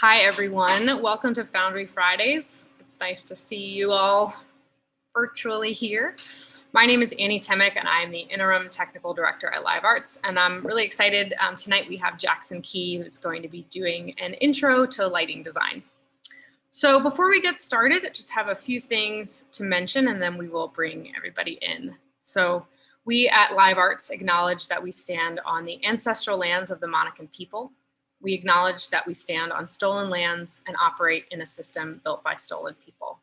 Hi, everyone. Welcome to Foundry Fridays. It's nice to see you all virtually here. My name is Annie Temick, and I'm the Interim Technical Director at Live Arts. And I'm really excited. Tonight we have Jackson Key, who's going to be doing an intro to lighting design. So before we get started, I just have a few things to mention, and then we will bring everybody in. So we at Live Arts acknowledge that we stand on the ancestral lands of the Monacan people. We acknowledge that we stand on stolen lands and operate in a system built by stolen people.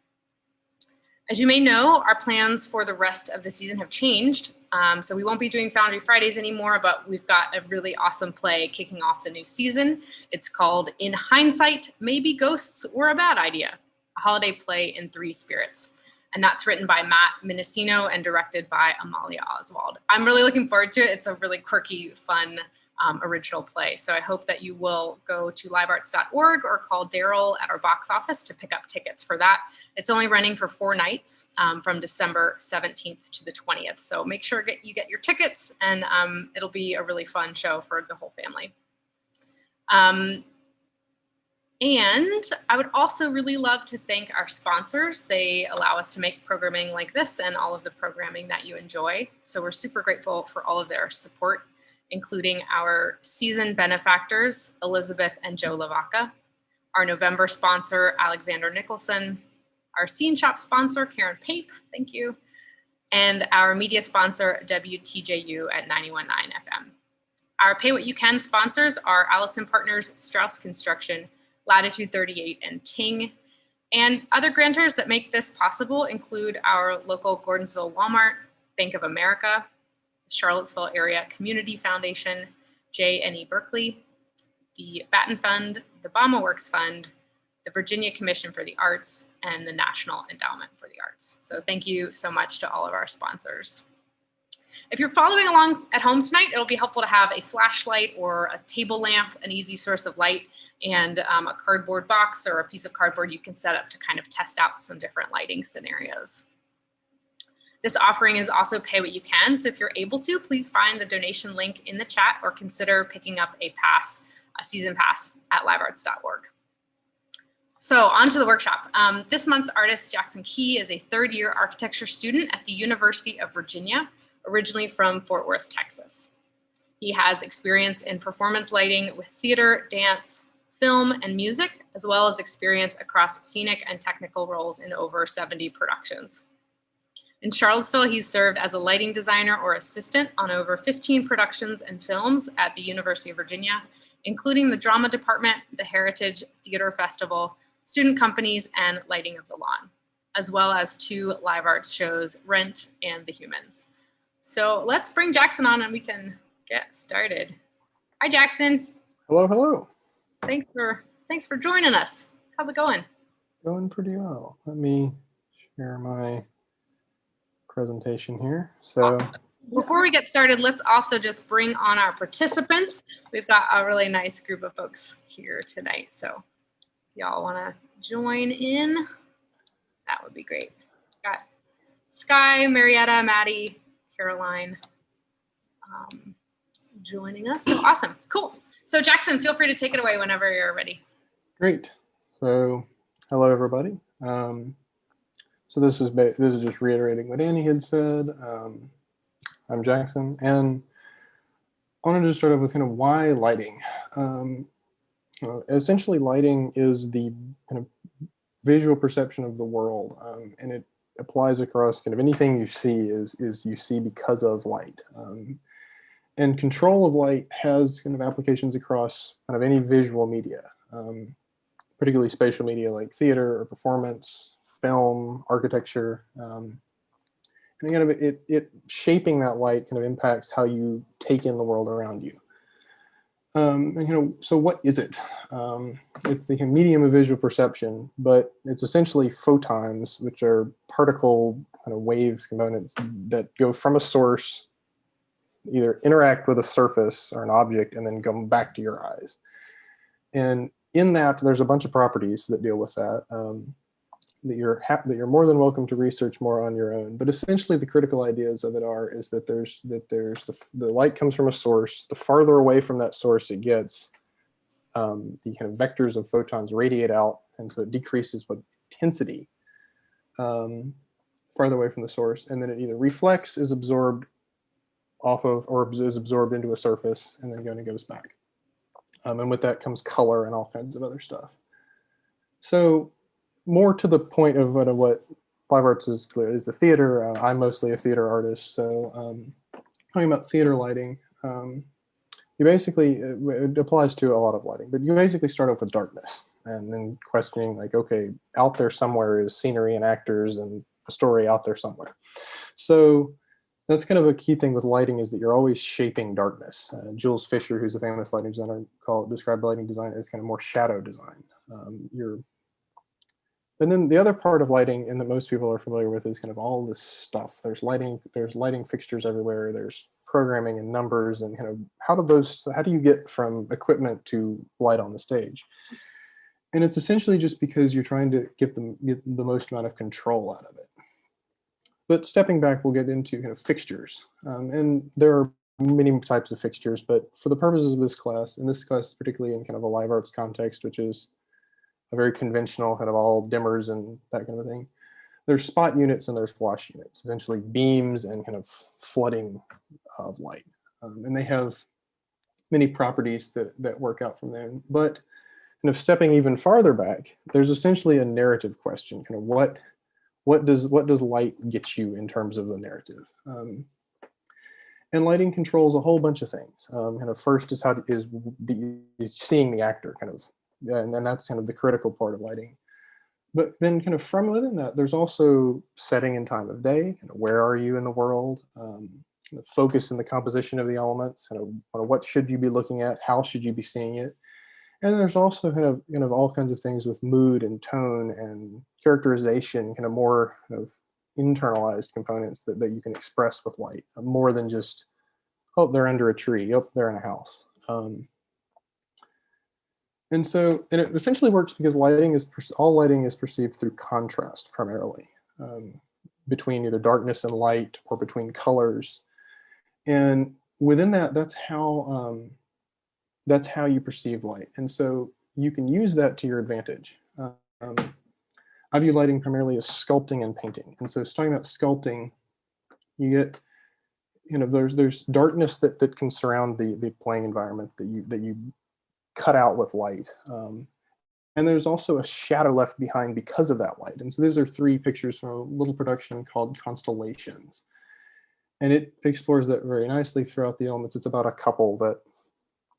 As you may know, our plans for the rest of the season have changed. So we won't be doing Foundry Fridays anymore, but we've got a really awesome play kicking off the new season. It's called In Hindsight, Maybe Ghosts Were a Bad Idea, a holiday play in 3 spirits. And that's written by Matt Mendocino and directed by Amalia Oswald. I'm really looking forward to it. It's a really quirky, fun, original play. So I hope that you will go to livearts.org or call Daryl at our box office to pick up tickets for that. It's only running for 4 nights from December 17th to the 20th. So make sure you get your tickets, and it'll be a really fun show for the whole family. And I would also really love to thank our sponsors. They allow us to make programming like this and all of the programming that you enjoy. So we're super grateful for all of their support, including our season benefactors, Elizabeth and Joe Lavaca, our November sponsor, Alexander Nicholson, our Scene Shop sponsor, Karen Pape, thank you, and our media sponsor, WTJU at 91.9 FM. Our Pay What You Can sponsors are Allison Partners, Strauss Construction, Latitude 38, and Ting. And other grantors that make this possible include our local Gordonsville Walmart, Bank of America, Charlottesville Area Community Foundation, J&E Berkeley, the Batten Fund, the Bama Works Fund, the Virginia Commission for the Arts, and the National Endowment for the Arts. So thank you so much to all of our sponsors. If you're following along at home tonight, it'll be helpful to have a flashlight or a table lamp, an easy source of light, and a cardboard box or a piece of cardboard you can set up to kind of test out some different lighting scenarios. This offering is also Pay What You Can, so if you're able to, please find the donation link in the chat or consider picking up a season pass at livearts.org. So on to the workshop. This month's artist, Jackson Key, is a 3rd-year architecture student at the University of Virginia, originally from Fort Worth, Texas. He has experience in performance lighting with theater, dance, film, and music, as well as experience across scenic and technical roles in over 70 productions. In Charlottesville, he's served as a lighting designer or assistant on over 15 productions and films at the University of Virginia, including the Drama Department, the Heritage Theater Festival, student companies, and Lighting of the Lawn, as well as 2 live arts shows, Rent and The Humans. So let's bring Jackson on and we can get started. Hi, Jackson. Hello, hello. Thanks for joining us. How's it going? Going pretty well. Let me share my presentation here. So before we get started, let's also just bring on our participants. We've got a really nice group of folks here tonight. So if y'all want to join in, that would be great. Got Sky, Marietta, Maddie, Caroline joining us. So awesome. Cool. So Jackson, feel free to take it away whenever you're ready. Great. So hello, everybody. So this is just reiterating what Annie had said. I'm Jackson, and I wanted to start off with kind of why lighting. Essentially, lighting is the kind of visual perception of the world, and it applies across kind of anything you see is you see because of light. And control of light has kind of applications across kind of any visual media, particularly spatial media like theater or performance, film, architecture, and kind of it shaping that light kind of impacts how you take in the world around you. And so what is it? It's the medium of visual perception, but it's essentially photons, which are particle kind of wave components that go from a source, either interact with a surface or an object, and then come back to your eyes. And in that, there's a bunch of properties that deal with that. That you're more than welcome to research more on your own. But essentially, the critical ideas of it is that the light comes from a source. The farther away from that source it gets, the kind of vectors of photons radiate out, and so it decreases with intensity farther away from the source, and then it either reflects, is absorbed off of, or is absorbed into a surface, and then goes back. And with that comes color and all kinds of other stuff. So more to the point of what live arts is the theater. I'm mostly a theater artist, so talking about theater lighting, you basically, it applies to a lot of lighting, but you basically start off with darkness and then questioning like, okay, out there somewhere is scenery and actors and a story out there somewhere. So that's kind of a key thing with lighting, is that you're always shaping darkness. Jules Fisher, who's a famous lighting designer, described lighting design as kind of more shadow design. And then the other part of lighting, and that most people are familiar with, is kind of all this stuff. There's lighting fixtures everywhere. There's programming and numbers, and kind of how do you get from equipment to light on the stage? And it's essentially just because you're trying to get the most amount of control out of it. But stepping back, we'll get into kind of fixtures. And there are many types of fixtures, but for the purposes of this class, and this class particularly in kind of a live arts context, which is a very conventional kind of all dimmers and that kind of thing, there's spot units and there's flash units, essentially beams and kind of flooding of light. And they have many properties that work out from there. But kind of stepping even farther back, there's essentially a narrative question, kind of what does light get you in terms of the narrative? And lighting controls a whole bunch of things. Kind of first is is seeing the actor, kind of, and then that's kind of the critical part of lighting. But then kind of from within that, there's also setting and time of day. Kind of where are you in the world? Kind of focus in the composition of the elements. Kind of what should you be looking at? How should you be seeing it? And there's also kind of all kinds of things with mood and tone and characterization, kind of more kind of internalized components that you can express with light, more than just, oh, they're under a tree, oh, they're in a house. And it essentially works because all lighting is perceived through contrast primarily, between either darkness and light or between colors. And within that, that's how you perceive light. And so you can use that to your advantage. I view lighting primarily as sculpting and painting. And so talking about sculpting, you get, there's darkness that can surround the playing environment that you cut out with light. And there's also a shadow left behind because of that light. And so these are 3 pictures from a little production called Constellations. And it explores that very nicely throughout the elements. It's about a couple that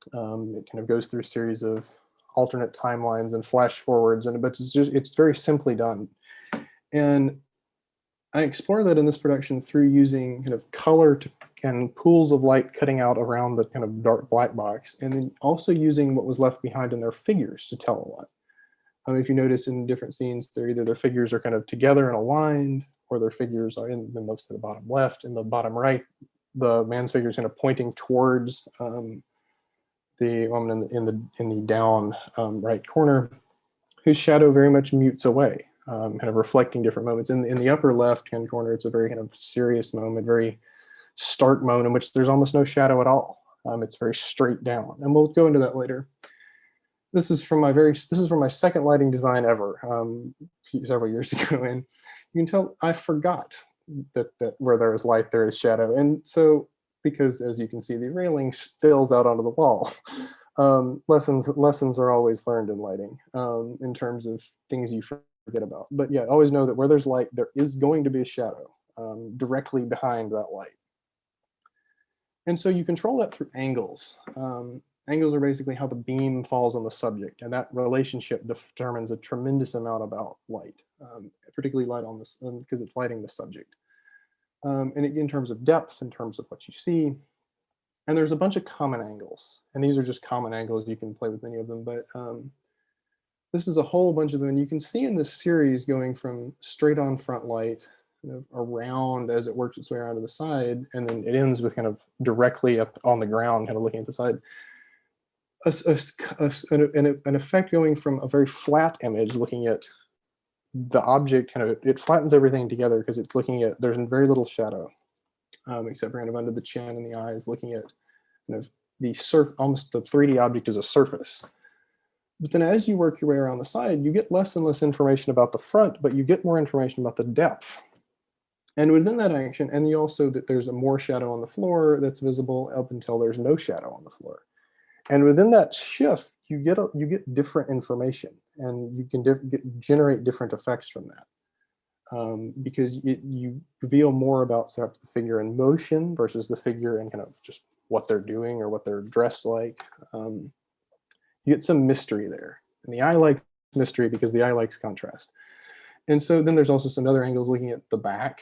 it kind of goes through a series of alternate timelines and flash forwards, but it's very simply done. And I explore that in this production through using kind of color and pools of light cutting out around the kind of dark black box, and then also using what was left behind in their figures to tell a lot. If you notice in different scenes, their figures are kind of together and aligned, or their figures are in the bottom left. In the bottom right, the man's figure is kind of pointing towards the woman in the down right corner, whose shadow very much mutes away, kind of reflecting different moments. In the upper left-hand corner, it's a very kind of serious moment, very stark moment in which there's almost no shadow at all. It's very straight down, and we'll go into that later. This is from my second lighting design ever, several years ago, and you can tell I forgot that where there is light, there is shadow, and so, because as you can see, the railing spills out onto the wall. Lessons are always learned in lighting, in terms of things you forget about. But yeah, always know that where there's light, there is going to be a shadow directly behind that light. And so you control that through angles. Angles are basically how the beam falls on the subject, and that relationship determines a tremendous amount about light, particularly light on this, because it's lighting the subject. And in terms of depth, in terms of what you see. And there's a bunch of common angles, and these are just common angles. You can play with many of them, but this is a whole bunch of them. And you can see in this series going from straight on front light, around as it works its way around to the side, and then it ends with kind of directly up on the ground, kind of looking at the side. An effect going from a very flat image looking at the object, kind of it flattens everything together because it's looking at, there's very little shadow, except kind of under the chin and the eyes, looking at kind of almost the 3D object as a surface. But then as you work your way around the side, you get less and less information about the front, but you get more information about the depth. And within that action, and you also that there's a more shadow on the floor that's visible up until there's no shadow on the floor. And within that shift, you get different information, and you can generate different effects from that. Because you reveal more about the figure in motion versus the figure and kind of just what they're doing or what they're dressed like. You get some mystery there. And the eye likes mystery because the eye likes contrast. And so then there's also some other angles looking at the back,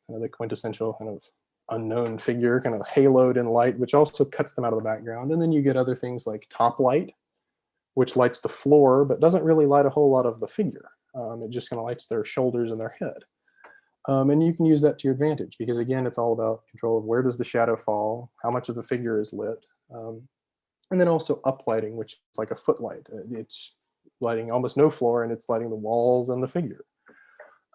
the quintessential kind of unknown figure, kind of haloed in light, which also cuts them out of the background. And then you get other things like top light, which lights the floor, but doesn't really light a whole lot of the figure. It just kind of lights their shoulders and their head. And you can use that to your advantage because, again, it's all about control of where does the shadow fall, how much of the figure is lit, and then also uplighting, which is like a footlight. It's lighting almost no floor, and it's lighting the walls and the figure.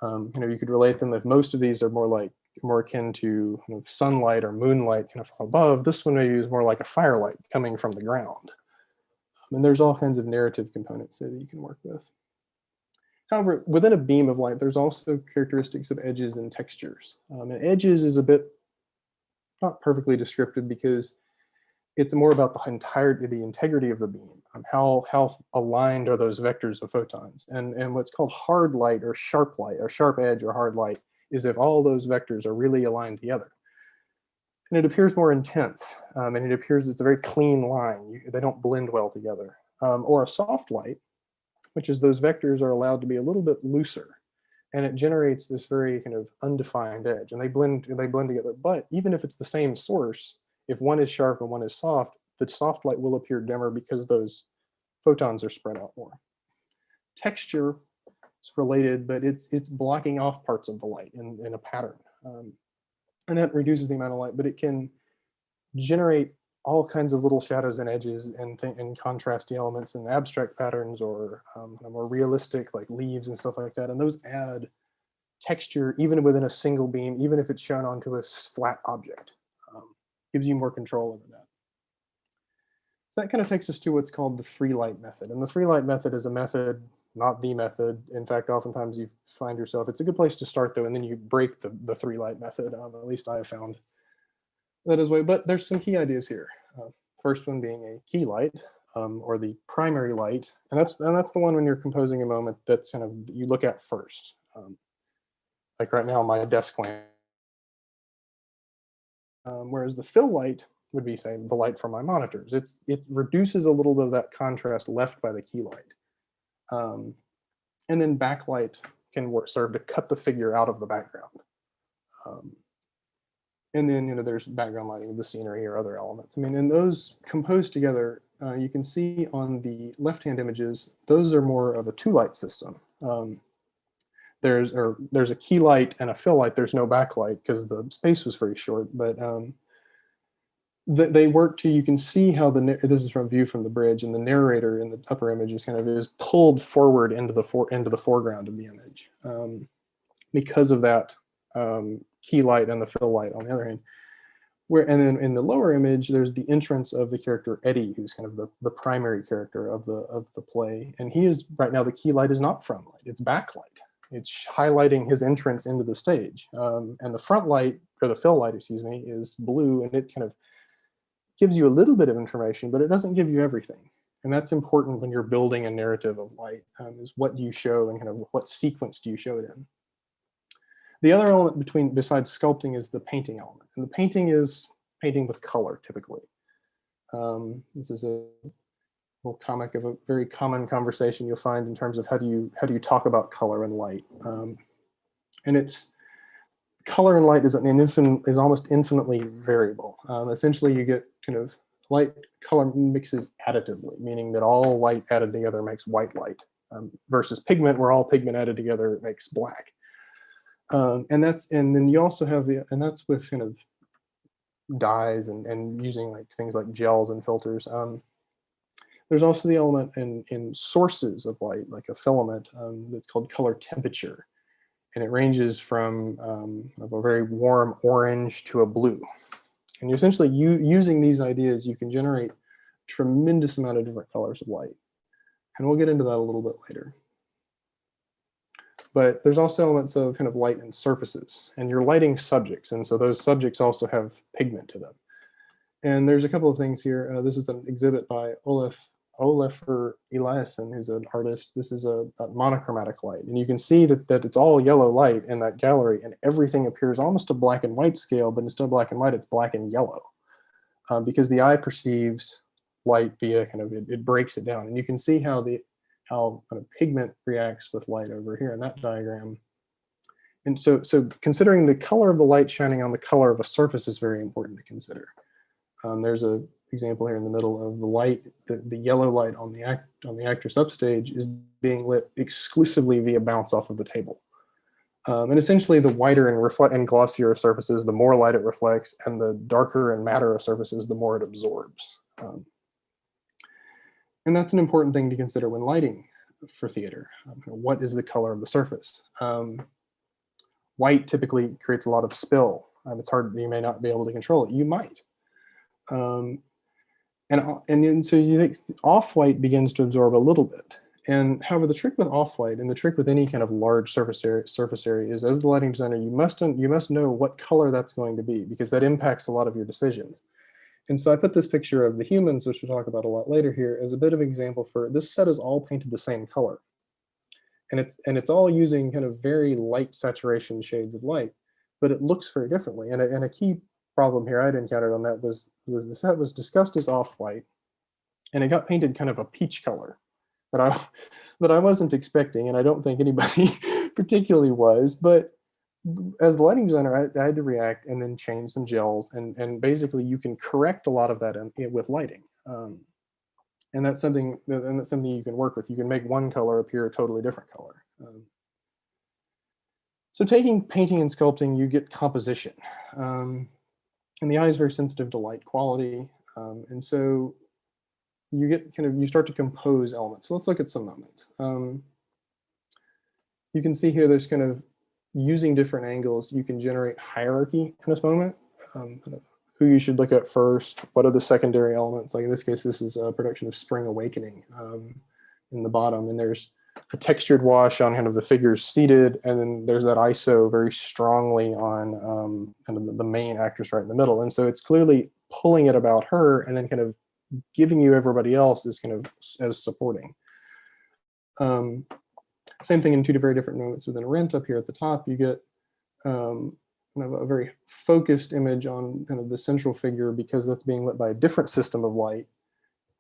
You could relate them if most of these are more akin to sunlight or moonlight kind of from above. This one maybe is more like a firelight coming from the ground. And there's all kinds of narrative components there that you can work with. However, within a beam of light, there's also characteristics of edges and textures. And edges is a bit not perfectly descriptive because it's more about the integrity of the beam. How aligned are those vectors of photons? And what's called hard light or sharp edge or hard light is if all those vectors are really aligned together. And it appears more intense, and it appears it's a very clean line. They don't blend well together. Or a soft light, which is those vectors are allowed to be a little bit looser, and it generates this very kind of undefined edge, and they blend together. But even if it's the same source, if one is sharp and one is soft, the soft light will appear dimmer because those photons are spread out more. Texture is related, but it's blocking off parts of the light in a pattern, and that reduces the amount of light, but it can generate all kinds of little shadows and edges and contrasty elements and abstract patterns or more realistic like leaves and stuff like that. And those add texture even within a single beam, even if it's shown onto a flat object. Gives you more control over that. So that kind of takes us to what's called the three light method. And the three light method is a method, not the method. In fact, oftentimes you find yourself, it's a good place to start though, and then you break the three light method. At least I have found that is way, but there's some key ideas here. First one being a key light, or the primary light, and that's the one when you're composing a moment that's kind of you look at first. Like right now, my desk lamp. Whereas the fill light would be, say, the light from my monitors. It reduces a little bit of that contrast left by the key light, and then backlight can serve to cut the figure out of the background. And then there's background lighting of the scenery or other elements. I mean, and those composed together, you can see on the left-hand images, those are more of a two-light system. There's a key light and a fill light. There's no backlight because the space was very short, but they work to, you can see how this is from view from the bridge, and the narrator in the upper image is pulled forward into the foreground of the image because of that key light and the fill light on the other hand. And then in the lower image, there's the entrance of the character Eddie, who's kind of the primary character of the play. And he is, right now, the key light is not front light, it's backlight. It's highlighting his entrance into the stage. And the front light, or the fill light, excuse me, is blue, and it kind of gives you a little bit of information, but it doesn't give you everything. And that's important when you're building a narrative of light, is what do you show and kind of what sequence do you show it in. The other element besides sculpting is the painting element. And the painting is painting with color, typically. This is a little comic of a very common conversation you'll find in terms of how do you talk about color and light. And it's color and light is almost infinitely variable. Essentially, you get kind of light color mixes additively, meaning that all light added together makes white light, versus pigment, where all pigment added together makes black. And then you also have that's with kind of dyes and using like things like gels and filters. There's also the element in sources of light, like a filament, that's called color temperature. And it ranges from a very warm orange to a blue. And essentially, using these ideas, you can generate a tremendous amount of different colors of light. And we'll get into that a little bit later. But there's also elements of kind of light and surfaces, and you're lighting subjects, and so those subjects also have pigment to them. And there's a couple of things here. This is an exhibit by Olafur Eliasson, who's an artist. This is a monochromatic light, and you can see that it's all yellow light in that gallery, and everything appears almost a black and white scale, but instead of black and white, it's black and yellow, because the eye perceives light via kind of, it breaks it down, and you can see how kind of pigment reacts with light over here in that diagram. And so considering the color of the light shining on the color of a surface is very important to consider. There's an example here in the middle of the light, the yellow light on the actress upstage is being lit exclusively via bounce off of the table. And essentially the whiter and glossier surfaces, the more light it reflects, and the darker and matter surfaces, the more it absorbs. And that's an important thing to consider when lighting for theater. What is the color of the surface? White typically creates a lot of spill. It's hard, you may not be able to control it. You might. And so you think off-white begins to absorb a little bit. And however, the trick with off-white and the trick with any kind of large surface area is, as the lighting designer, you must know what color that's going to be, because that impacts a lot of your decisions. And so I put this picture of the humans, which we'll talk about a lot later here, as a bit of an example for this set is all painted the same color. And it's all using kind of very light saturation shades of light, but it looks very differently. And a key problem here I'd encountered on that was the set was discussed as off-white, and it got painted kind of a peach color that I wasn't expecting, and I don't think anybody particularly was. But as the lighting designer, I had to react and then change some gels, and basically you can correct a lot of that with lighting, and that's something you can work with. You can make one color appear a totally different color. So taking painting and sculpting, you get composition, and the eye is very sensitive to light quality, and so you start to compose elements. So let's look at some moments. You can see here there's kind of, using different angles, you can generate hierarchy in this moment. Who you should look at first, what are the secondary elements? Like in this case, this is a production of Spring Awakening in the bottom, and there's a textured wash on kind of the figures seated, and then there's that ISO very strongly on kind of the main actress right in the middle. And so it's clearly pulling it about her and then kind of giving you everybody else as kind of as supporting. Same thing in two very different moments within Rent. Up here at the top, you get kind of a very focused image on kind of the central figure, because that's being lit by a different system of light.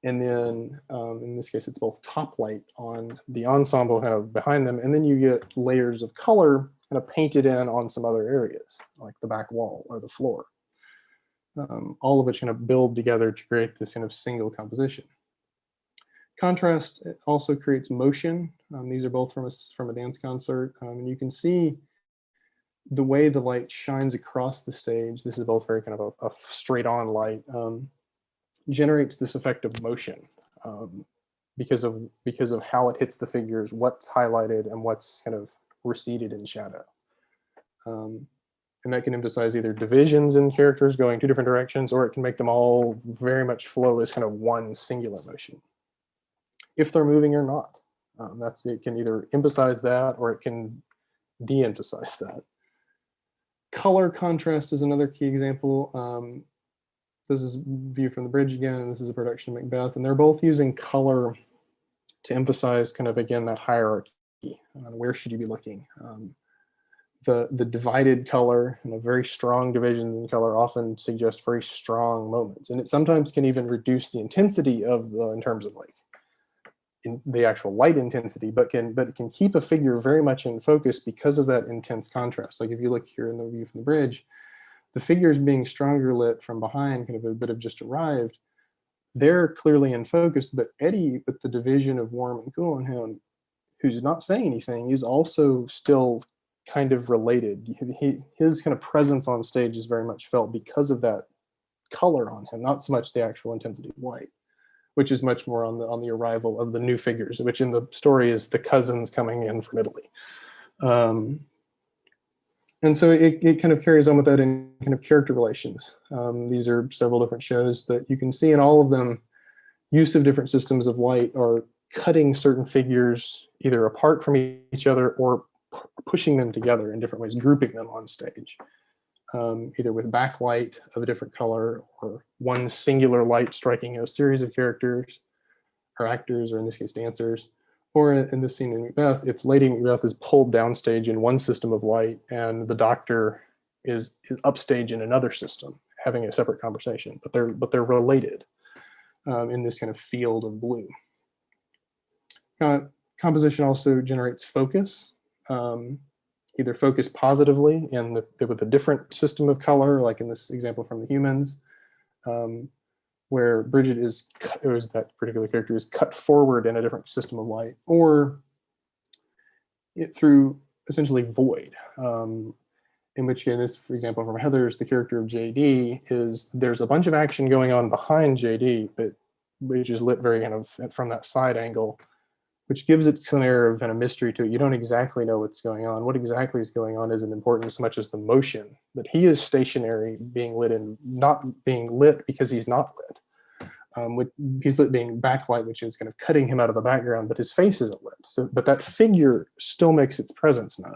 And then in this case, it's both top light on the ensemble kind of behind them, and then you get layers of color kind of painted in on some other areas, like the back wall or the floor. All of which kind of build together to create this kind of single composition. Contrast also creates motion. These are both from a dance concert, and you can see the way the light shines across the stage. This is both very kind of a straight-on light, generates this effect of motion because of how it hits the figures, what's highlighted and what's kind of receded in shadow. And that can emphasize either divisions in characters going two different directions, or it can make them all very much flow as kind of one singular motion, if they're moving or not. It can either emphasize that, or it can de-emphasize that. Color contrast is another key example. This is View from the Bridge again, and this is a production of Macbeth, and they're both using color to emphasize kind of, again, that hierarchy. Where should you be looking? The divided color and a very strong divisions in color often suggest very strong moments, and it sometimes can even reduce the intensity of in terms of like in the actual light intensity, but it can keep a figure very much in focus because of that intense contrast. Like if you look here in the View from the Bridge, the figures being stronger lit from behind, kind of a bit of just arrived, they're clearly in focus, but Eddie, with the division of warm and cool on him, who's not saying anything, is also still kind of related. His kind of presence on stage is very much felt because of that color on him, not so much the actual intensity of light, which is much more on the arrival of the new figures, which in the story is the cousins coming in from Italy. And so it kind of carries on with that in kind of character relations. These are several different shows, but you can see in all of them use of different systems of light are cutting certain figures either apart from each other or pushing them together in different ways, grouping them on stage, either with backlight of a different color or one singular light striking a series of characters or actors, or in this case dancers. Or in this scene in Macbeth, it's Lady Macbeth is pulled downstage in one system of light, and the Doctor is upstage in another system, having a separate conversation, but they're related in this kind of field of blue. Composition also generates focus, either focus positively with a different system of color, like in this example from the humans, where Bridget that particular character is cut forward in a different system of light, or through essentially void. In which case, for example, from Heather's, the character of JD there's a bunch of action going on behind JD, but which is lit very kind of from that side angle, which gives it some air of kind of mystery to it. You don't exactly know what's going on. What exactly is going on isn't important so much as the motion, that he is stationary, being lit and not being lit because he's not lit. He's lit being backlight, which is kind of cutting him out of the background, but his face isn't lit. But that figure still makes its presence known.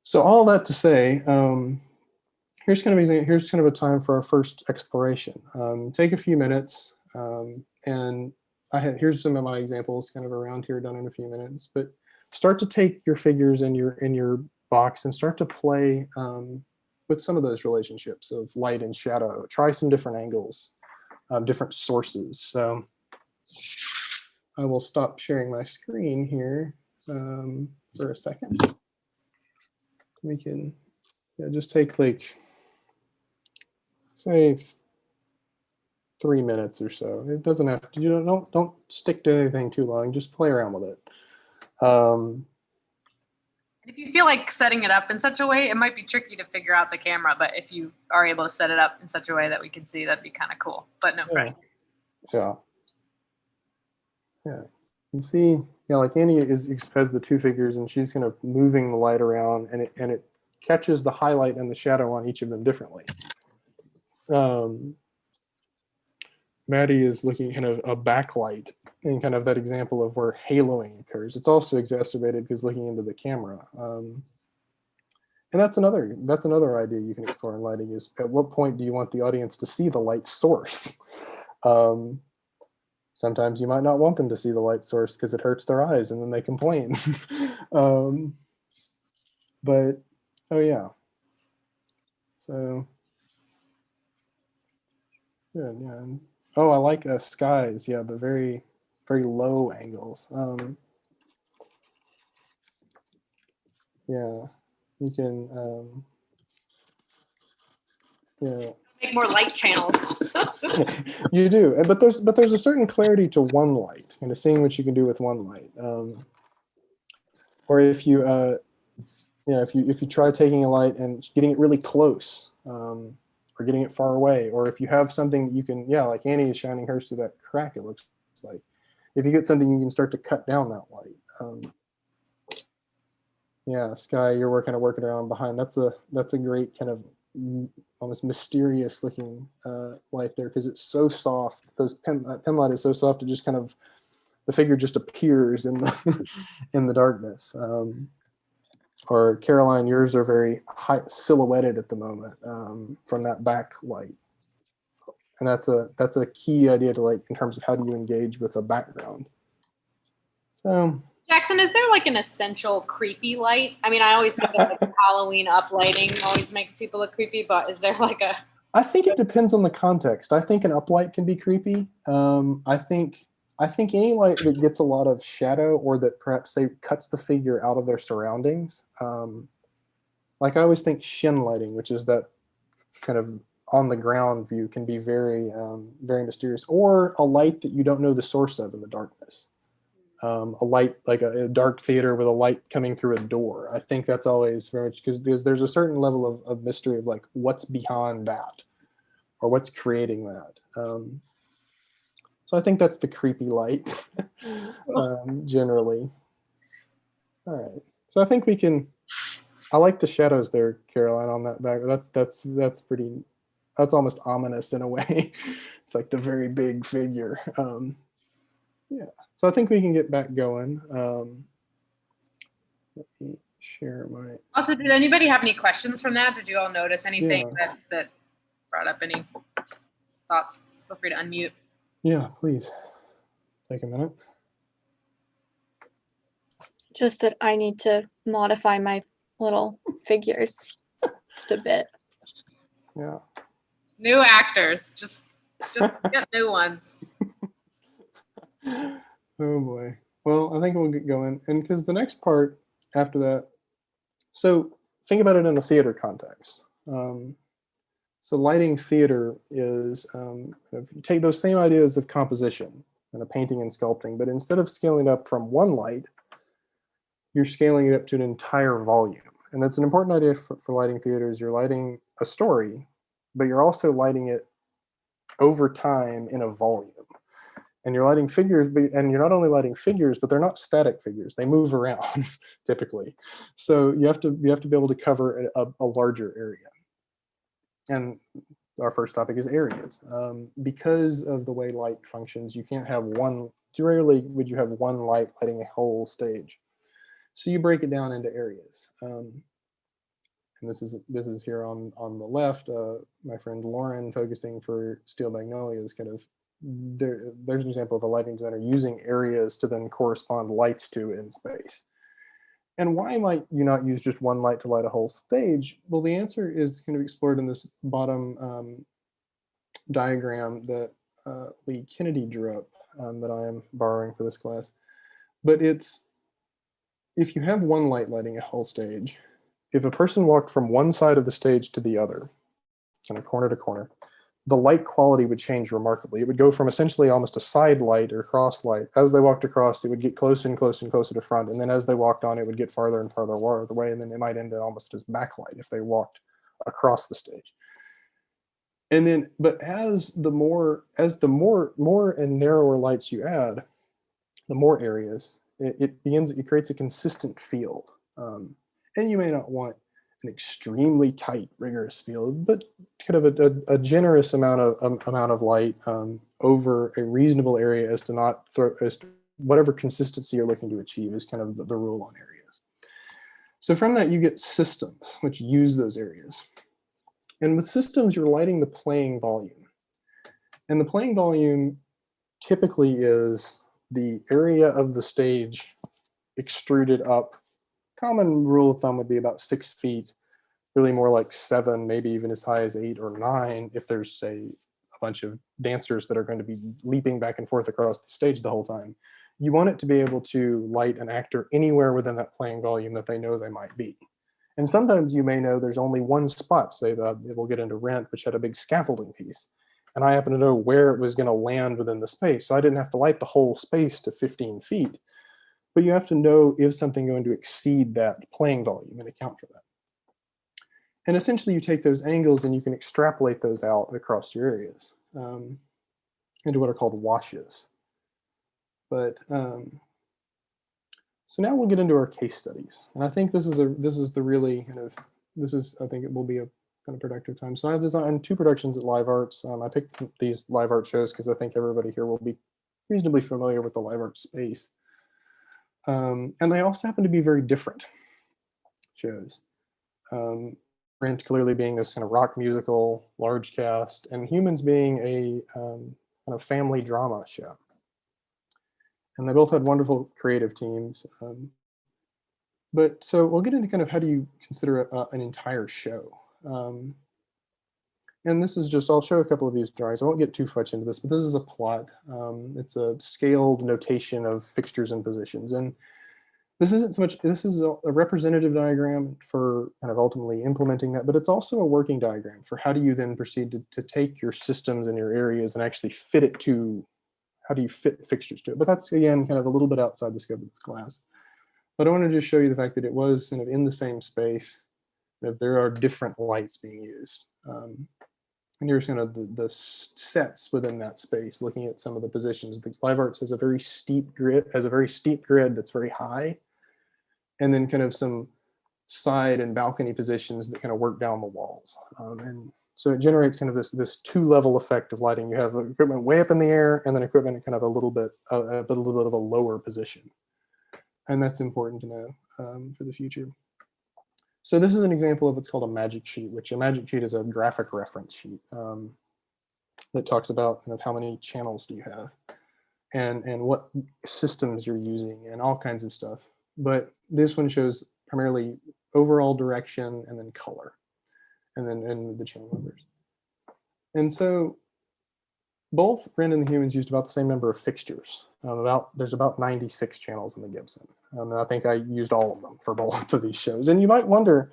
So all that to say, here's kind of a time for our first exploration. Take a few minutes, and here's some of my examples kind of around here done in a few minutes, but start to take your figures in your box and start to play with some of those relationships of light and shadow. Try some different angles, different sources. So I will stop sharing my screen here for a second. We can just take like, say, 3 minutes or so. It doesn't have to, don't stick to anything too long. Just play around with it. If you feel like setting it up in such a way, it might be tricky to figure out the camera, but if you are able to set it up in such a way that we can see, that'd be kind of cool. But no pressure. Yeah. You can see, like Annie has the two figures, and she's kind of moving the light around, and it catches the highlight and the shadow on each of them differently. Maddie is looking kind of a backlight in kind of that example of where haloing occurs. It's also exacerbated because looking into the camera. And that's another idea you can explore in lighting is, at what point do you want the audience to see the light source? Sometimes you might not want them to see the light source because it hurts their eyes and then they complain. But, oh yeah. So, good, yeah. Oh, I like skies. Yeah, the very, very low angles. Yeah, you can, yeah. Make more light channels. You do, but there's a certain clarity to one light, and seeing what you can do with one light. Or if you, if you try taking a light and getting it really close, or getting it far away, or if you have something that you can, like Annie is shining hers through that crack, it looks like. If you get something, you can start to cut down that light. Sky, you're kind of working around behind. That's a great kind of almost mysterious looking light there, because it's so soft. That pen light is so soft, it just kind of, the figure just appears in the in the darkness. Or Caroline, yours are very high, silhouetted at the moment from that backlight, and that's a key idea to, like, in terms of how do you engage with a background. So, Jackson, is there like an essential creepy light? I mean, I always think of like Halloween uplighting always makes people look creepy, but is there like a? I think it depends on the context. I think an uplight can be creepy. I think any light that gets a lot of shadow, or that perhaps, say, cuts the figure out of their surroundings. Like I always think shin lighting, which is that kind of on the ground view, can be very, very mysterious. Or a light that you don't know the source of in the darkness. A light like a dark theater with a light coming through a door. I think that's always very much, because there's a certain level of mystery of, like, what's behind that, or what's creating that. So I think that's the creepy light, generally. All right. So I think we can. I like the shadows there, Caroline, on that back. That's pretty. That's almost ominous in a way. It's like the very big figure. Yeah, so I think we can get back going. Let me share my. Also, did anybody have any questions from that? Did you all notice anything that brought up any thoughts? Feel free to unmute. Yeah, please take a minute. Just that I need to modify my little figures just a bit. Yeah. New actors, just get new ones. Oh boy. Well, I think we'll get going, and because the next part after that, so think about it in a theater context. So lighting theater is you take those same ideas of composition and a painting and sculpting, but instead of scaling up from one light, you're scaling it up to an entire volume. And that's an important idea for lighting theaters. You're lighting a story, but you're also lighting it over time in a volume. And you're lighting figures, and you're not only lighting figures, but they're not static figures. They move around typically. So you have to be able to cover a larger area. And our first topic is areas. Because of the way light functions, you can't have one, rarely would you have one light lighting a whole stage. So you break it down into areas. And this is here on the left, my friend Lauren focusing for Steel Magnolias, kind of, there's an example of a lighting designer using areas to then correspond lights to in space. And why might you not use just one light to light a whole stage? Well, the answer is kind of explored in this bottom diagram that Lee Kennedy drew up that I am borrowing for this class. But it's, if you have one light lighting a whole stage, if a person walked from one side of the stage to the other, kind of corner to corner, the light quality would change remarkably. It would go from essentially almost a side light or cross light. As they walked across, it would get closer and closer and closer to front. And then as they walked on, it would get farther and farther away. And then it might end up almost as backlight if they walked across the stage. And then, but as the more and narrower lights you add, the more areas, it creates a consistent field. And you may not want an extremely tight, rigorous field, but kind of a generous amount of light over a reasonable area as to not throw, as to whatever consistency you're looking to achieve is kind of the rule on areas. So from that, you get systems which use those areas. And with systems, you're lighting the playing volume. And the playing volume typically is the area of the stage extruded up. Common rule of thumb would be about 6 feet, really more like 7, maybe even as high as 8 or 9 if there's, say, a bunch of dancers that are going to be leaping back and forth across the stage the whole time. You want it to be able to light an actor anywhere within that playing volume that they know they might be. And sometimes you may know there's only one spot, say that it will get into Rent, which had a big scaffolding piece. And I happen to know where it was going to land within the space. So I didn't have to light the whole space to 15 feet. But you have to know, is something going to exceed that playing volume and account for that? And essentially you take those angles and you can extrapolate those out across your areas into what are called washes. But so now we'll get into our case studies. And I think this is the really kind of, I think it will be a kind of productive time. So I've designed 2 productions at Live Arts. I picked these Live Art shows because I think everybody here will be reasonably familiar with the Live Art space. And they also happen to be very different shows. Rent clearly being this kind of rock musical, large cast, and Humans being a kind of family drama show. And they both had wonderful creative teams. But so we'll get into kind of how do you consider an entire show. And this is just, I'll show a couple of these drawings. I won't get too much into this, but this is a plot. It's a scaled notation of fixtures and positions. And this isn't so much, this is a representative diagram for kind of ultimately implementing that, but it's also a working diagram for how do you then proceed to take your systems and your areas and actually fit it to, how do you fit fixtures to it? But that's, again, kind of a little bit outside the scope of this class. But I wanted to just show you the fact that it was kind of in the same space, that there are different lights being used. And here's kind of the sets within that space, looking at some of the positions. The Live Arts has a very steep grid, that's very high, and then kind of some side and balcony positions that kind of work down the walls. And So it generates kind of this two-level effect of lighting. You have equipment way up in the air, and then equipment kind of a little bit of a lower position, and that's important to know for the future. So this is an example of what's called a magic sheet, which a magic sheet is a graphic reference sheet that talks about kind of how many channels do you have, and what systems you're using, and all kinds of stuff. But this one shows primarily overall direction and then color, and then the channel numbers. And so both Rent and the Humans used about the same number of fixtures. There's about 96 channels in the Gibson. And I think I used all of them for both of these shows. And you might wonder,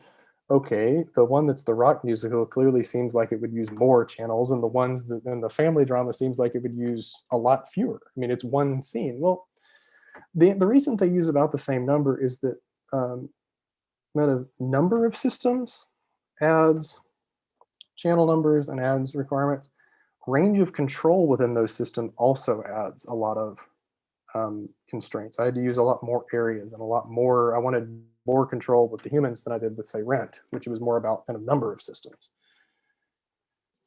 okay, the one that's the rock musical clearly seems like it would use more channels, and the ones that in the family drama seems like it would use a lot fewer. I mean, it's one scene. Well, the reason they use about the same number is that the number of systems adds channel numbers and adds requirements. Range of control within those systems also adds a lot of constraints. I had to use a lot more areas and a lot more. I wanted more control with the Humans than I did with, say, Rent, which was more about kind of number of systems.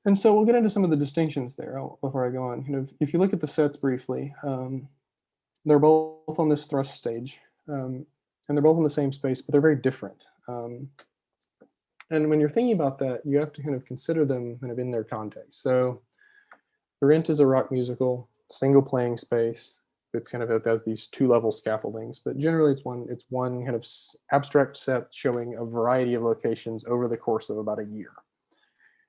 And so we'll get into some of the distinctions there before I go on. Kind of, if you look at the sets briefly, they're both on this thrust stage, and they're both in the same space, but they're very different. And when you're thinking about that, you have to kind of consider them kind of in their context. So Rent is a rock musical, single playing space. It's kind of, it has these two-level scaffoldings, but generally it's one kind of abstract set showing a variety of locations over the course of about a year.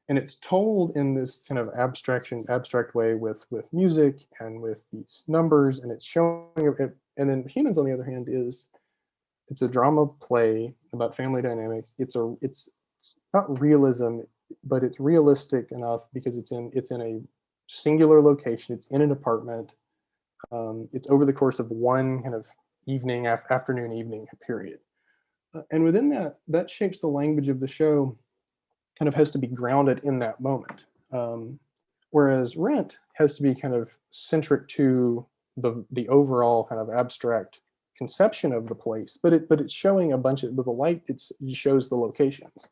And it's told in this kind of abstract way with music and with these numbers, and it's showing it. And then Humans, on the other hand, it's a drama play about family dynamics. It's not realism, but it's realistic enough because it's in a singular location. It's in an apartment. It's over the course of one kind of afternoon, evening period. And within that shapes the language of the show, kind of has to be grounded in that moment. Whereas Rent has to be kind of centric to the overall kind of abstract conception of the place, but it's showing a bunch of, with the light, it shows the locations.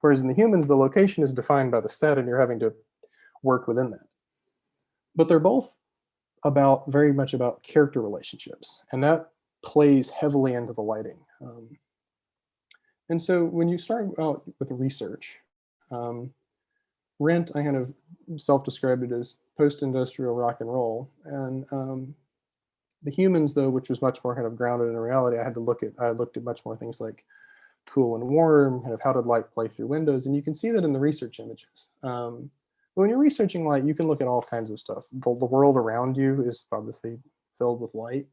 Whereas in the Humans, the location is defined by the set and you're having to work within that. But they're both very much about character relationships, and that plays heavily into the lighting. And so when you start out with research, Rent, I kind of self-described it as post-industrial rock and roll, and the Humans, though, which was much more kind of grounded in reality, I looked at much more things like cool and warm, kind of how did light play through windows, and you can see that in the research images. When you're researching light, you can look at all kinds of stuff. The world around you is obviously filled with light.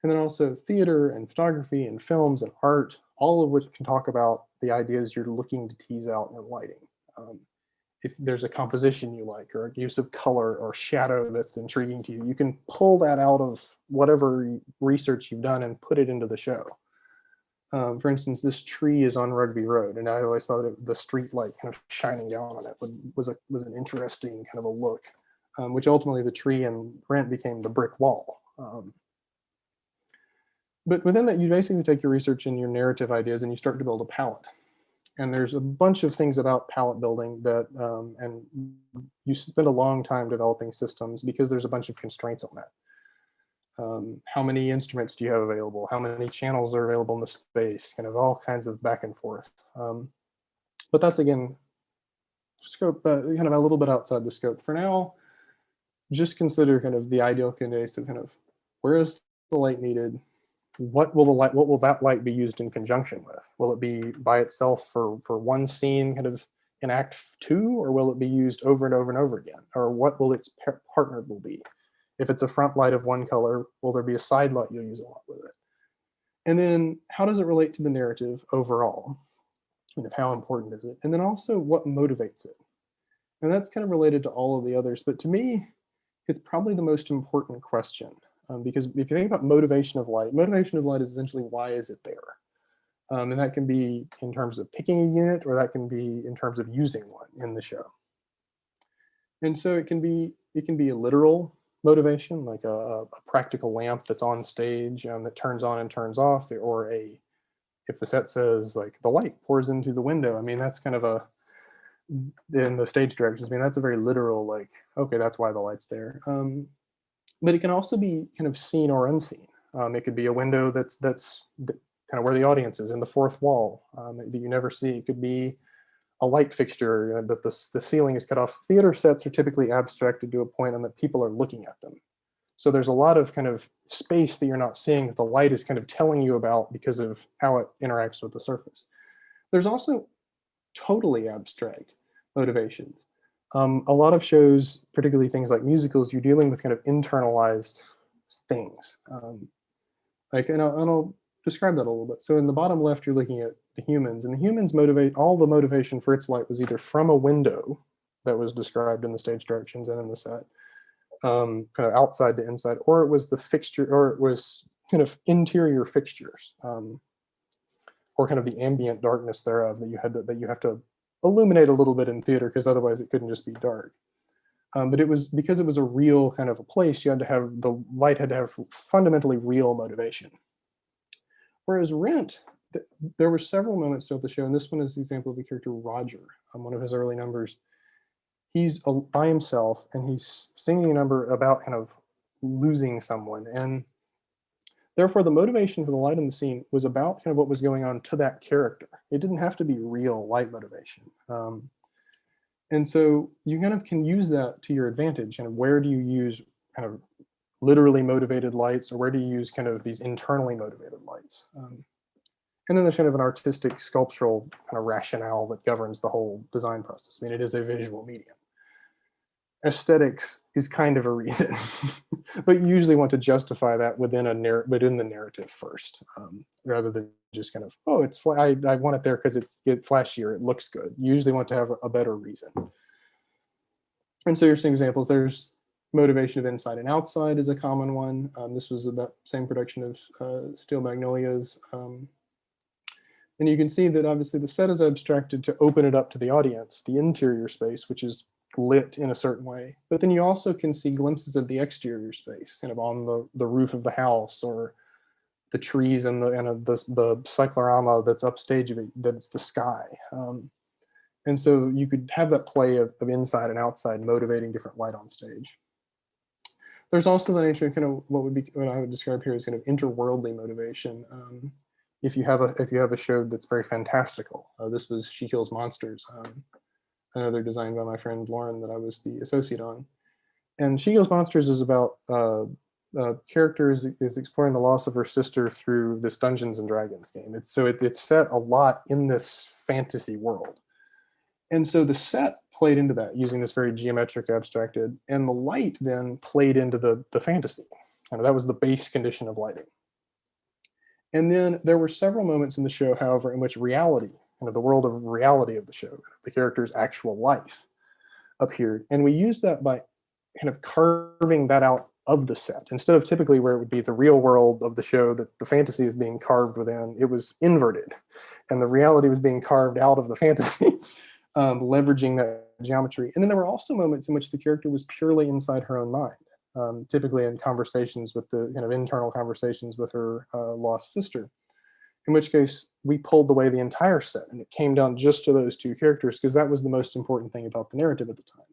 And then also theater and photography and films and art, all of which can talk about the ideas you're looking to tease out in lighting. If there's a composition you like, or a use of color or shadow that's intriguing to you, you can pull that out of whatever research you've done and put it into the show. For instance, this tree is on Rugby Road, and I always thought the street light kind of shining down on it was an interesting kind of a look, which ultimately the tree in Rent became the brick wall. But within that, you basically take your research and your narrative ideas and you start to build a palette. And there's a bunch of things about palette building that, and you spend a long time developing systems because there's a bunch of constraints on that. How many instruments do you have available? How many channels are available in the space? Kind of all kinds of back and forth. But that's, again, scope, kind of a little bit outside the scope. For now, just consider kind of the ideal case of kind of where is the light needed? What will that light be used in conjunction with? Will it be by itself for one scene kind of in Act 2, or will it be used over and over and over again? Or what will its partner will be? If it's a front light of one color, will there be a side light you'll use a lot with it? And then how does it relate to the narrative overall? And how important is it? And then also what motivates it? And that's kind of related to all of the others. But to me, it's probably the most important question. Because if you think about motivation of light is essentially why is it there? And that can be in terms of picking a unit, or that can be in terms of using one in the show. And so it can be a literal motivation, like a practical lamp that's on stage that turns on and turns off, or if the set says like the light pours into the window. I mean, that's kind of in the stage directions. I mean, that's a very literal, like, okay, that's why the light's there. But it can also be kind of seen or unseen. It could be a window that's kind of where the audience is in the fourth wall that you never see. It could be a light fixture that the ceiling is cut off. Theater sets are typically abstracted to a point and that people are looking at them. So there's a lot of kind of space that you're not seeing that the light is kind of telling you about because of how it interacts with the surface. There's also totally abstract motivations. A lot of shows, particularly things like musicals, you're dealing with kind of internalized things. And I'll describe that a little bit. So in the bottom left, you're looking at the humans, and the humans motivate, all the motivation for its light was either from a window that was described in the stage directions and in the set, kind of outside to inside, or it was the fixture, or it was kind of interior fixtures, or kind of the ambient darkness thereof that you have to illuminate a little bit in theater because otherwise it couldn't just be dark. But it was because it was a real kind of a place, you had to have, the light had to have fundamentally real motivation. Whereas Rent, there were several moments throughout the show, and this one is the example of the character Roger, one of his early numbers. He's by himself and he's singing a number about kind of losing someone, and therefore the motivation for the light in the scene was about kind of what was going on to that character. It didn't have to be real light motivation. And so you kind of can use that to your advantage. And where do you use kind of literally motivated lights, or where do you use kind of these internally motivated lights? And then there's kind of an artistic, sculptural kind of rationale that governs the whole design process. I mean, it is a visual medium. Aesthetics is kind of a reason, but you usually want to justify that within the narrative first, rather than just kind of, oh, I want it there because it's flashier, it looks good. You usually want to have a better reason. And so here's some examples. There's motivation of inside and outside is a common one. This was that same production of Steel Magnolias. And you can see that obviously the set is abstracted to open it up to the audience, the interior space, which is lit in a certain way. But then you also can see glimpses of the exterior space, kind of on the roof of the house, or the trees and the cyclorama that's upstage of it, that's the sky. And so you could have that play of inside and outside motivating different light on stage. There's also the nature of kind of what I would describe here as kind of interworldly motivation. If you have a show that's very fantastical, this was She Kills Monsters, another designed by my friend Lauren that I was the associate on. And She Kills Monsters is about characters is exploring the loss of her sister through this Dungeons and Dragons game. It's set a lot in this fantasy world. And so the set played into that using this very geometric abstracted, and the light then played into the fantasy. And that was the base condition of lighting. And then there were several moments in the show, however, in which reality, kind of the world of reality of the show, the character's actual life, appeared. And we used that by kind of carving that out of the set. Instead of typically where it would be the real world of the show that the fantasy is being carved within, it was inverted. And the reality was being carved out of the fantasy, leveraging that geometry. And then there were also moments in which the character was purely inside her own mind, typically in conversations with the kind of internal conversations with her lost sister. In which case, we pulled away the entire set and it came down just to those two characters because that was the most important thing about the narrative at the time.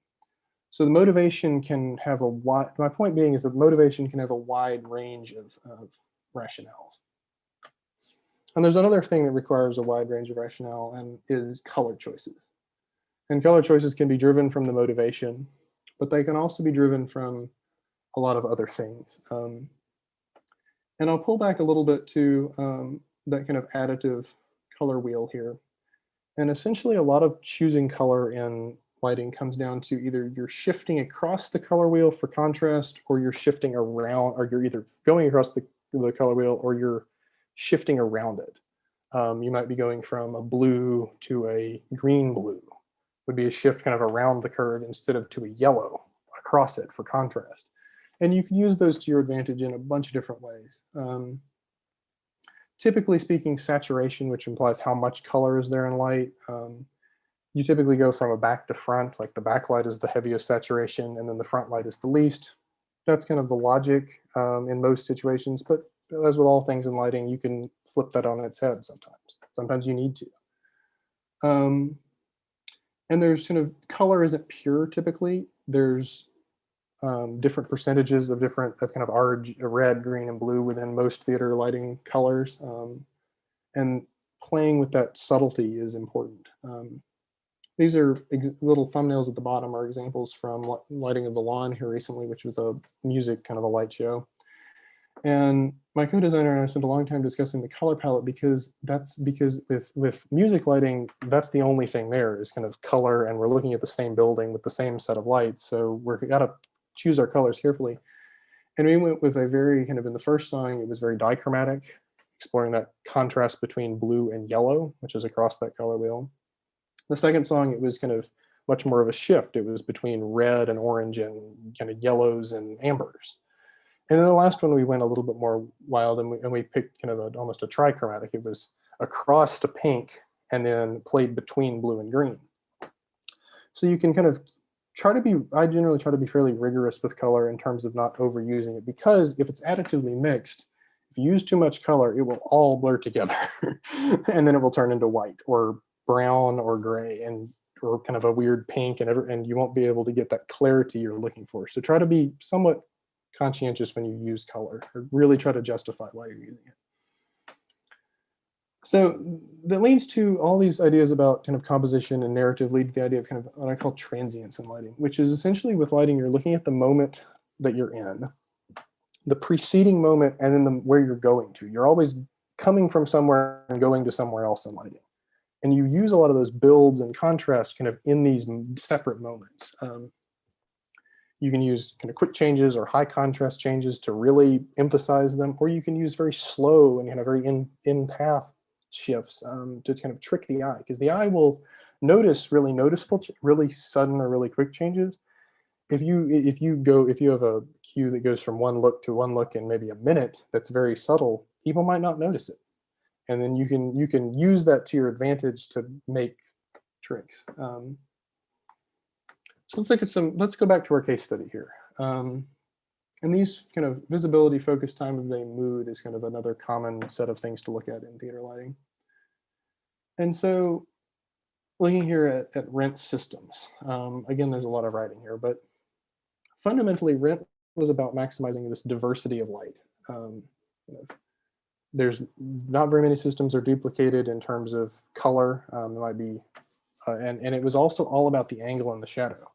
So the motivation can have my point being is that motivation can have a wide range of rationales. And there's another thing that requires a wide range of rationale, and is color choices. And color choices can be driven from the motivation, but they can also be driven from a lot of other things. And I'll pull back a little bit to that kind of additive color wheel here. And essentially a lot of choosing color in lighting comes down to either you're shifting across the color wheel for contrast, or you're shifting around, or you're either going across the color wheel or you're shifting around it. You might be going from a blue to a green blue, would be a shift kind of around the curve instead of to a yellow across it for contrast. And you can use those to your advantage in a bunch of different ways. Typically speaking, saturation, which implies how much color is there in light, you typically go from a back to front, like the backlight is the heaviest saturation and then the front light is the least. That's kind of the logic in most situations, but as with all things in lighting, you can flip that on its head sometimes. Sometimes you need to. And there's kind of, color isn't pure typically. There's different percentages of kind of red, green, and blue within most theater lighting colors. And playing with that subtlety is important. These are little thumbnails at the bottom are examples from Lighting of the Lawn here recently, which was a music kind of a light show. And my co-designer and I spent a long time discussing the color palette because with music lighting, that's the only thing there is kind of color, and we're looking at the same building with the same set of lights. So we're got to choose our colors carefully. And we went with a very kind of, in the first song, it was very dichromatic, exploring that contrast between blue and yellow, which is across that color wheel. The second song, it was kind of much more of a shift. It was between red and orange and kind of yellows and ambers. And then the last one, we went a little bit more wild, and we picked kind of almost a trichromatic. It was across to pink and then played between blue and green. So you can kind of I generally try to be fairly rigorous with color in terms of not overusing it, because if it's additively mixed, if you use too much color, it will all blur together and then it will turn into white or brown or gray or kind of a weird pink, and you won't be able to get that clarity you're looking for. So try to be somewhat conscientious when you use color, or really try to justify why you're using it. So that leads to all these ideas about kind of composition and narrative, lead to the idea of kind of what I call transience in lighting, which is essentially with lighting, you're looking at the moment that you're in, the preceding moment, and then where you're going to. You're always coming from somewhere and going to somewhere else in lighting. And you use a lot of those builds and contrasts kind of in these separate moments. You can use kind of quick changes or high contrast changes to really emphasize them, or you can use very slow and kind of very in-path shifts to kind of trick the eye, because the eye will notice really noticeable, really sudden or really quick changes. If you have a cue that goes from one look to one look in maybe a minute, that's very subtle, people might not notice it. And then you can use that to your advantage to make tricks. So let's go back to our case study here. And these kind of visibility, focus, time of day, mood is kind of another common set of things to look at in theater lighting. And so looking here at Rent systems, again, there's a lot of writing here, but fundamentally Rent was about maximizing this diversity of light. There's not very many systems are duplicated in terms of color. It might be, and it was also all about the angle and the shadow.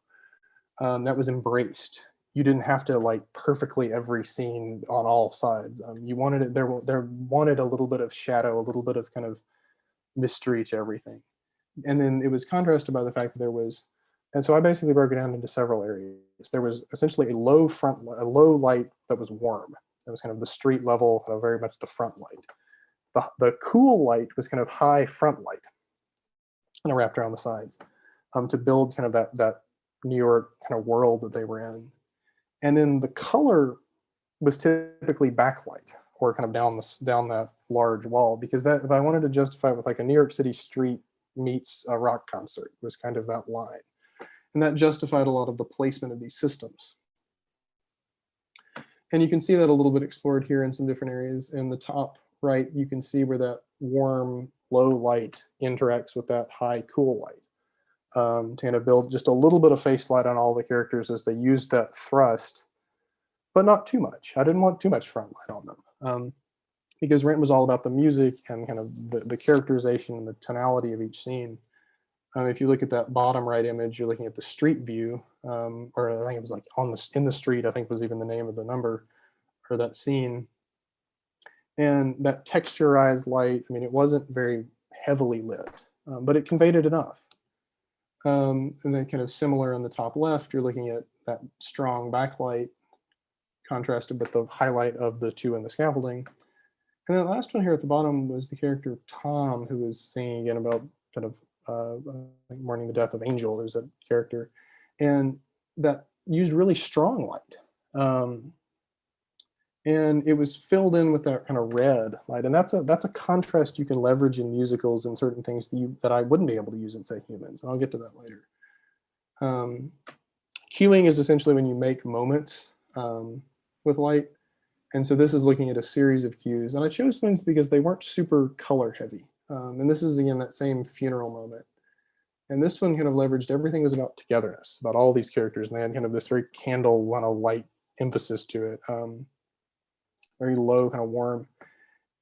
That was embraced. You didn't have to light perfectly every scene on all sides. You wanted it, there wanted a little bit of shadow, a little bit of kind of mystery to everything. And then it was contrasted by the fact that there was, and so I basically broke it down into several areas. There was essentially a low light that was warm. That was kind of the street level, kind of very much the front light. The cool light was kind of high front light, kind of wrapped around the sides, to build kind of that New York kind of world that they were in. And then the color was typically backlight, or kind of down that large wall, because that, if I wanted to justify it with like a New York City street meets a rock concert, was kind of that line. And that justified a lot of the placement of these systems. And you can see that a little bit explored here in some different areas. In the top right, you can see where that warm, low light interacts with that high, cool light. To kind of build just a little bit of face light on all the characters as they use that thrust, but not too much. I didn't want too much front light on them, because Rent was all about the music and kind of the characterization and the tonality of each scene. If you look at that bottom right image, you're looking at the street view, or I think it was like in the street, I think was even the name of the number or that scene. And that texturized light, I mean, it wasn't very heavily lit, but it conveyed it enough. And then kind of similar on the top left, you're looking at that strong backlight contrasted with the highlight of the two in the scaffolding. And then the last one here at the bottom was the character Tom, who was singing again about kind of mourning the death of Angel. There's a character, and that used really strong light. And it was filled in with that kind of red light, and that's a contrast you can leverage in musicals and certain things that I wouldn't be able to use in, say, Humans, and I'll get to that later. Cueing is essentially when you make moments with light, and so this is looking at a series of cues, and I chose ones because they weren't super color heavy, and this is again that same funeral moment. And this one kind of leveraged everything was about togetherness, about all these characters, and they had kind of this very candle kind of light emphasis to it, very low, kind of warm.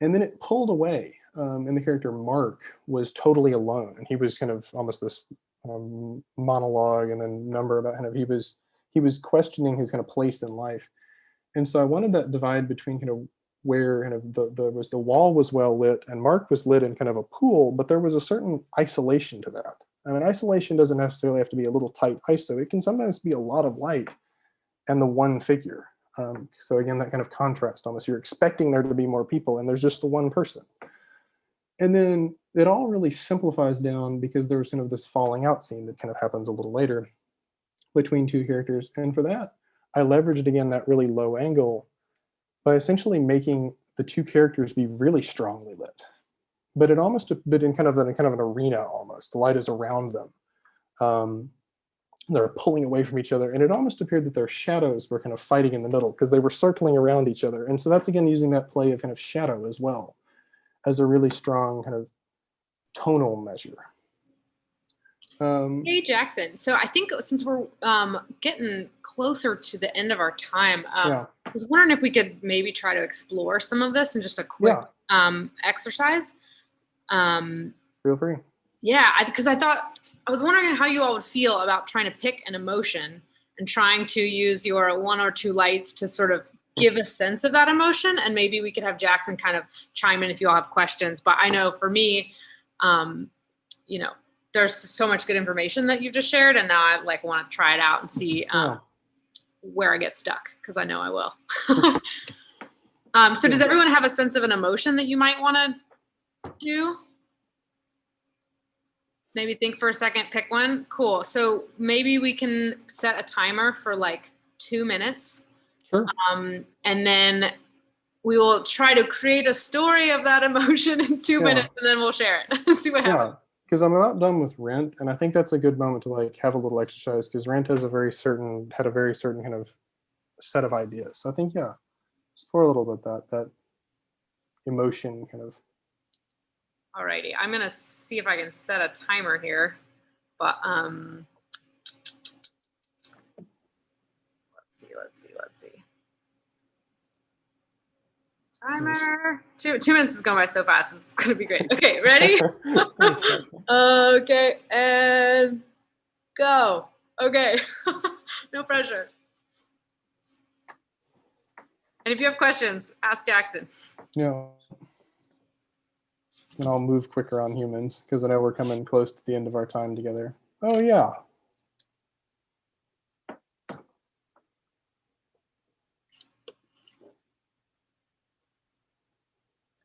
And then it pulled away, and the character Mark was totally alone, and he was kind of almost this monologue and then number about kind of he was questioning his kind of place in life. And so I wanted that divide between kind of where kind of the wall was well lit and Mark was lit in kind of a pool, but there was a certain isolation to that. I mean, isolation doesn't necessarily have to be a little tight ISO. It can sometimes be a lot of light and the one figure. So again, that kind of contrast almost. You're expecting there to be more people and there's just the one person. And then it all really simplifies down because there was kind of this falling out scene that kind of happens a little later between two characters. And for that, I leveraged again that really low angle by essentially making the two characters be really strongly lit. But it almost, but in kind of an arena almost. The light is around them. They're pulling away from each other, and it almost appeared that their shadows were kind of fighting in the middle because they were circling around each other. And so that's again using that play of kind of shadow as well as a really strong kind of tonal measure. Hey Jackson, so I think since we're getting closer to the end of our time, I was wondering if we could maybe try to explore some of this in just a quick exercise. Feel free. Yeah, because I was wondering how you all would feel about trying to pick an emotion and trying to use your one or two lights to sort of give a sense of that emotion. And maybe we could have Jackson kind of chime in if you all have questions. But I know for me, you know, there's so much good information that you've just shared, and now I like want to try it out and see where I get stuck, because I know I will. So does everyone have a sense of an emotion that you might want to do? Maybe think for a second, pick one. Cool. So maybe we can set a timer for like 2 minutes. Sure. And then we will try to create a story of that emotion in 2 minutes, and then we'll share it. See what happens. Because I'm about done with Rent, and I think that's a good moment to like have a little exercise, because Rent has had a very certain kind of set of ideas. So I think explore a little bit that emotion kind of. Alrighty, I'm gonna see if I can set a timer here, but let's see. Timer. 2 minutes is going by so fast. It's gonna be great. Okay, ready? Okay, and go. Okay, no pressure. And if you have questions, ask Jackson. Yeah. And I'll move quicker on humans because I know we're coming close to the end of our time together. Oh yeah. I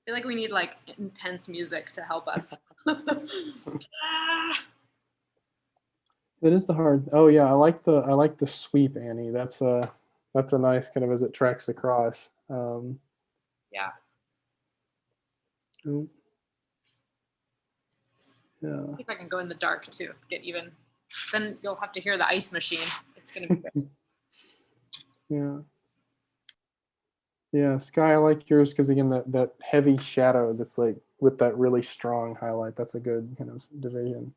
feel like we need like intense music to help us. That is the hard. Oh yeah, I like the sweep, Annie. That's a nice kind of as it tracks across. Yeah. Yeah. See if I can go in the dark too. Get even. Then you'll have to hear the ice machine. It's gonna be great. Yeah. Yeah, Sky, I like yours because again that heavy shadow that's like with that really strong highlight. That's a good kind of division.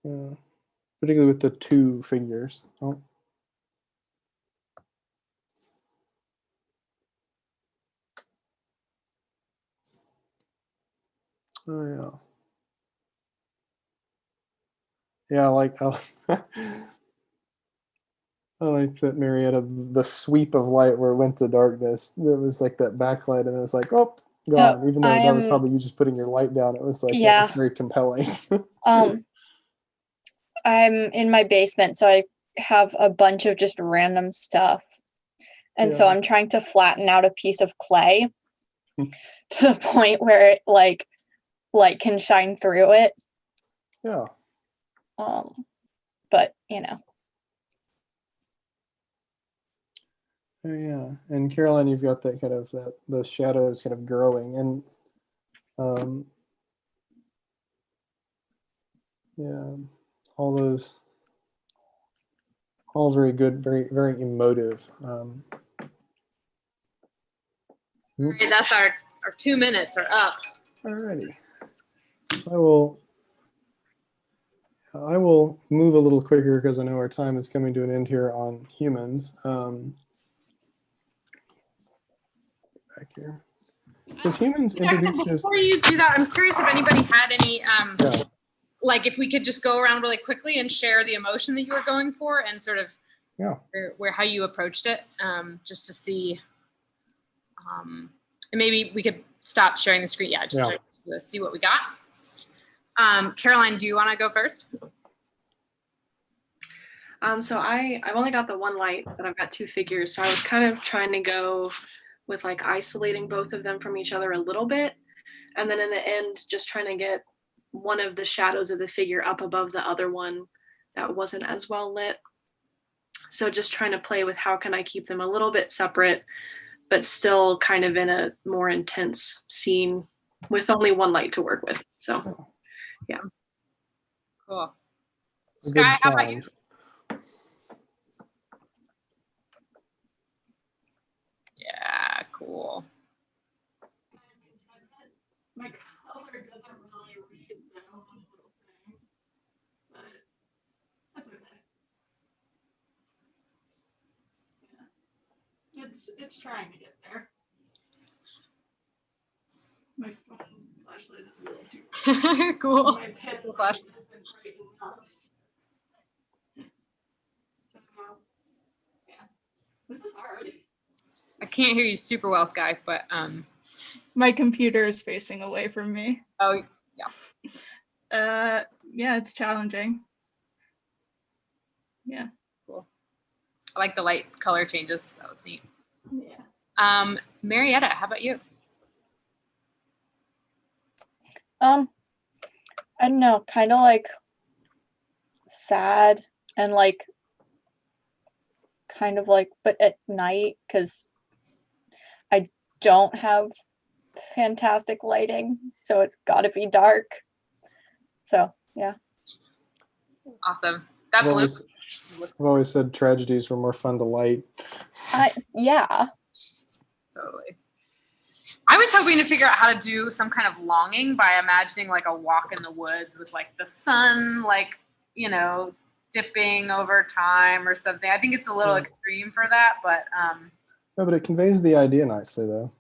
Yeah, particularly with the two figures. Oh. Oh yeah. Yeah, I like I like that, Marietta, the sweep of light where it went to darkness. There was like that backlight and it was like, oh, gone. Even though that was probably you just putting your light down. It was like, that was very compelling. I'm in my basement, so I have a bunch of just random stuff. And so I'm trying to flatten out a piece of clay to the point where it like light can shine through it. Yeah. But you know. Oh, yeah, and Caroline, you've got that kind of the shadows kind of growing, and yeah, all very good, very very emotive. Okay, that's our 2 minutes are up. Alrighty. I will move a little quicker because I know our time is coming to an end here on humans. Back here. Because humans introduces. Before you do that, I'm curious if anybody had any, like if we could just go around really quickly and share the emotion that you were going for and sort of where how you approached it, just to see. And maybe we could stop sharing the screen. Yeah, just to see what we got. Caroline, do you want to go first? So I've only got the one light, but I've got two figures. So I was kind of trying to go with like isolating both of them from each other a little bit. And then in the end, just trying to get one of the shadows of the figure up above the other one that wasn't as well lit. So just trying to play with how can I keep them a little bit separate, but still kind of in a more intense scene with only one light to work with. So, yeah. Cool. Sky, how about you? Yeah, cool. My color doesn't really read that one little thing, but that's okay. Yeah. It's trying to get there. My phone flashlight is a little too bright. Cool. My pen isn't bright enough. So, yeah, this is hard. I can't hear you super well, Sky, but my computer is facing away from me. Oh, yeah, it's challenging. Yeah. Cool. I like the light color changes. That was neat. Yeah. Marietta, how about you? I don't know, kind of like sad and like kind of like, but at night, because I don't have fantastic lighting, so it's got to be dark. So yeah. Awesome. That I've always said tragedies were more fun to light. Yeah. Totally. I was hoping to figure out how to do some kind of longing by imagining like a walk in the woods with like the sun, like, you know, dipping over time or something. I think it's a little extreme for that, but no, but it conveys the idea nicely though.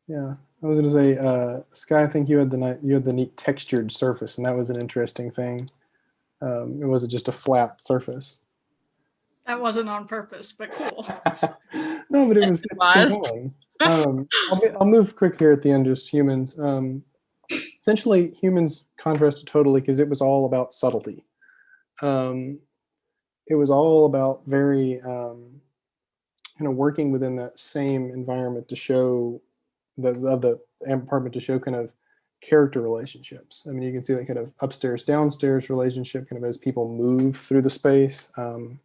Yeah, I was going to say, Sky, I think you had the neat textured surface, and that was an interesting thing. It wasn't just a flat surface. That wasn't on purpose, but cool. No, but it's compelling. I'll move quick here at the end, just humans. Essentially, humans contrasted totally because it was all about subtlety. It was all about very kind of working within that same environment to show the apartment to show kind of character relationships. I mean, you can see that kind of upstairs downstairs relationship kind of as people move through the space, you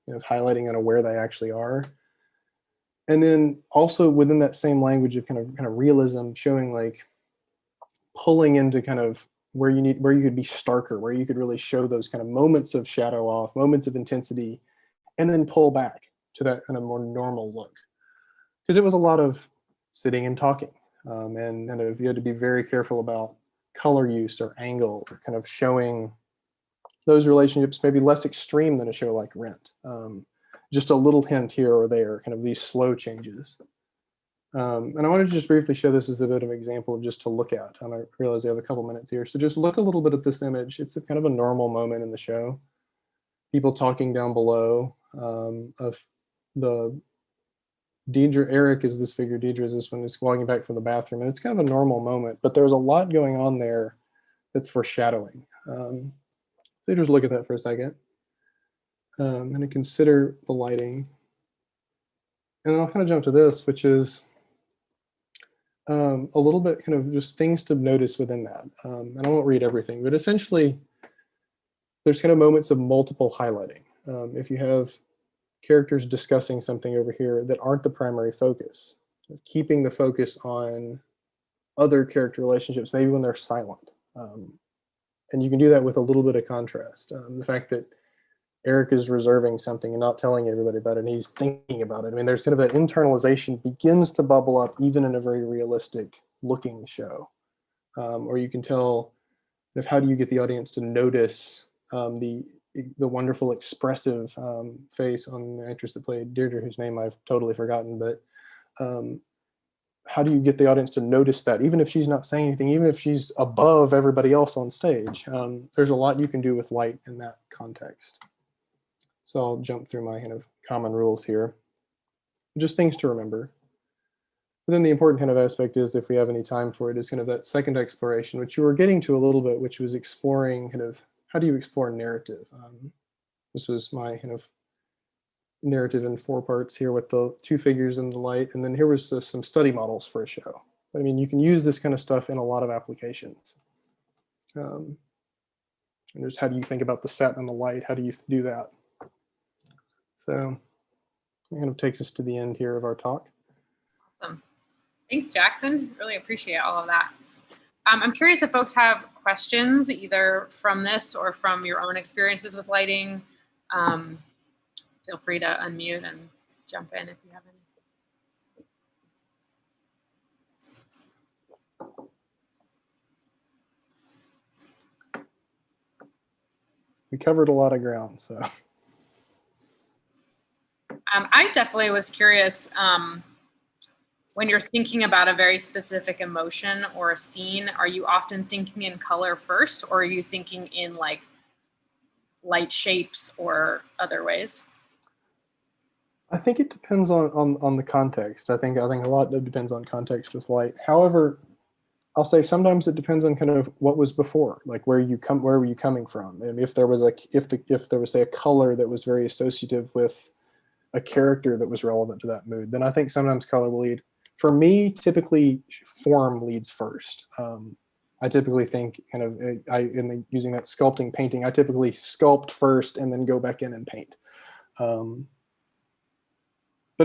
know, highlighting kind of where they actually are. And then also within that same language of kind of realism, showing like pulling into kind of where you could be starker, where you could really show those kind of moments of shadow off, moments of intensity, and then pull back to that kind of more normal look. Because it was a lot of sitting and talking, and kind of you had to be very careful about color use or angle, or kind of showing those relationships maybe less extreme than a show like Rent. Just a little hint here or there, kind of these slow changes. And I wanted to just briefly show this as a bit of an example of just to look at. And I realize I have a couple minutes here. So just look a little bit at this image. It's a kind of a normal moment in the show. People talking down below, of the Eric is this figure, Deidre is this one, who's walking back from the bathroom. And it's kind of a normal moment, but there's a lot going on there that's foreshadowing. So just look at that for a second. I'm going to consider the lighting. And then I'll kind of jump to this, which is a little bit kind of just things to notice within that. And I won't read everything, but essentially there's kind of moments of multiple highlighting. If you have characters discussing something over here that aren't the primary focus, keeping the focus on other character relationships, maybe when they're silent. And you can do that with a little bit of contrast. The fact that Eric is reserving something and not telling everybody about it, and he's thinking about it. I mean, there's kind of that internalization begins to bubble up even in a very realistic looking show. Or you can tell if how do you get the audience to notice the wonderful expressive face on the actress that played Deirdre, whose name I've totally forgotten, but how do you get the audience to notice that, even if she's not saying anything, even if she's above everybody else on stage? There's a lot you can do with light in that context. So I'll jump through my kind of common rules here. Just things to remember. But then the important kind of aspect is, if we have any time for it, is kind of that second exploration, which you were getting to a little bit, which was exploring kind of how do you explore narrative. This was my kind of narrative in 4 parts here with the 2 figures and the light. And then here was some study models for a show. I mean, you can use this kind of stuff in a lot of applications. And just how do you think about the set and the light? How do you do that? So it kind of takes us to the end here of our talk. Awesome. Thanks, Jackson. Really appreciate all of that. I'm curious if folks have questions either from this or from your own experiences with lighting. Feel free to unmute and jump in if you have any. We covered a lot of ground, so. I definitely was curious, when you're thinking about a very specific emotion or a scene, are you often thinking in color first, or are you thinking in like light shapes or other ways? I think it depends on the context. I think a lot depends on context with light. However, I'll say sometimes it depends on kind of what was before, like where were you coming from, and if there was if there was, say, a color that was very associative with a character that was relevant to that mood, then I think sometimes color will lead. For me, typically form leads first. I typically think kind of using that sculpting painting, I typically sculpt first and then go back in and paint. But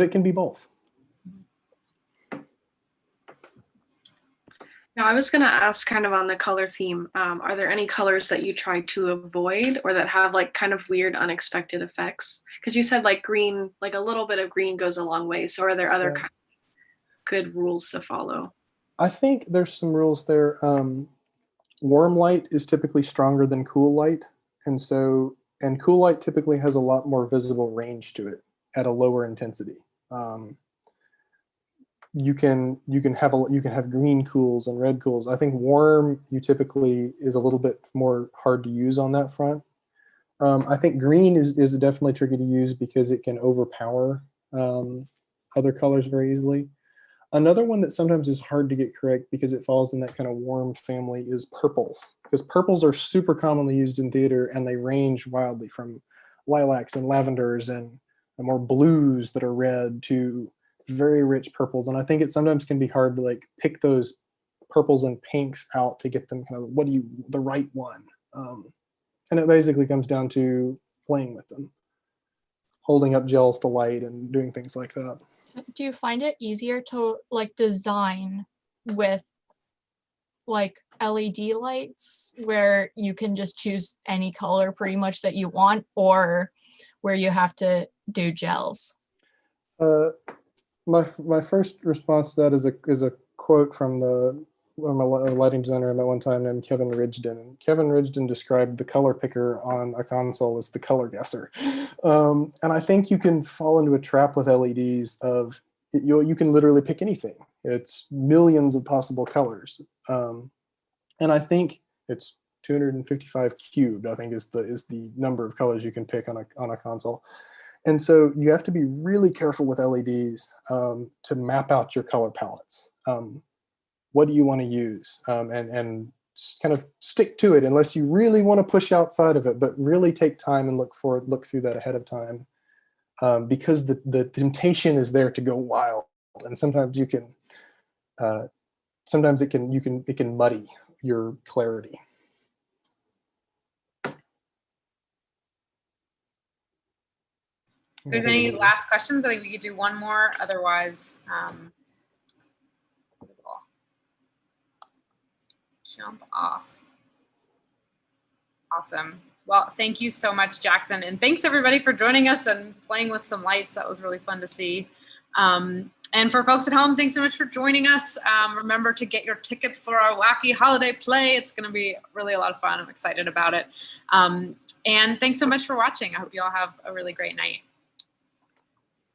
it can be both. Now, I was going to ask kind of on the color theme, are there any colors that you try to avoid or that have like kind of weird, unexpected effects? Because you said like green, like a little bit of green goes a long way. So are there other kind of good rules to follow? I think there's some rules there. Warm light is typically stronger than cool light. And cool light typically has a lot more visible range to it at a lower intensity. You can have green cools and red cools. I think warm typically is a little bit more hard to use on that front. I think green is definitely tricky to use because it can overpower other colors very easily. Another one that sometimes is hard to get correct because it falls in that kind of warm family is purples, because purples are super commonly used in theater and they range wildly from lilacs and lavenders and more blues that are red to very rich purples. And I think it sometimes can be hard to like pick those purples and pinks out to get them kind of the right one. And it basically comes down to playing with them, holding up gels to light and doing things like that. Do you find it easier to like design with like LED lights where you can just choose any color pretty much that you want, or where you have to do gels? My first response to that is a quote from a lighting designer I met one time named Kevin Ridgden. And Kevin Ridgden described the color picker on a console as the color guesser. And I think you can fall into a trap with LEDs of you can literally pick anything. It's millions of possible colors. And I think it's 255 cubed, I think is the number of colors you can pick on a console. And so you have to be really careful with LEDs to map out your color palettes. What do you want to use? And kind of stick to it unless you really want to push outside of it, but really take time and look through that ahead of time, because the temptation is there to go wild. And sometimes it can muddy your clarity. If there's any last questions, I think we could do one more. Otherwise, we'll jump off. Awesome. Well, thank you so much, Jackson. And thanks everybody for joining us and playing with some lights. That was really fun to see. And for folks at home, thanks so much for joining us. Remember to get your tickets for our wacky holiday play. It's going to be really a lot of fun. I'm excited about it. And thanks so much for watching. I hope you all have a really great night.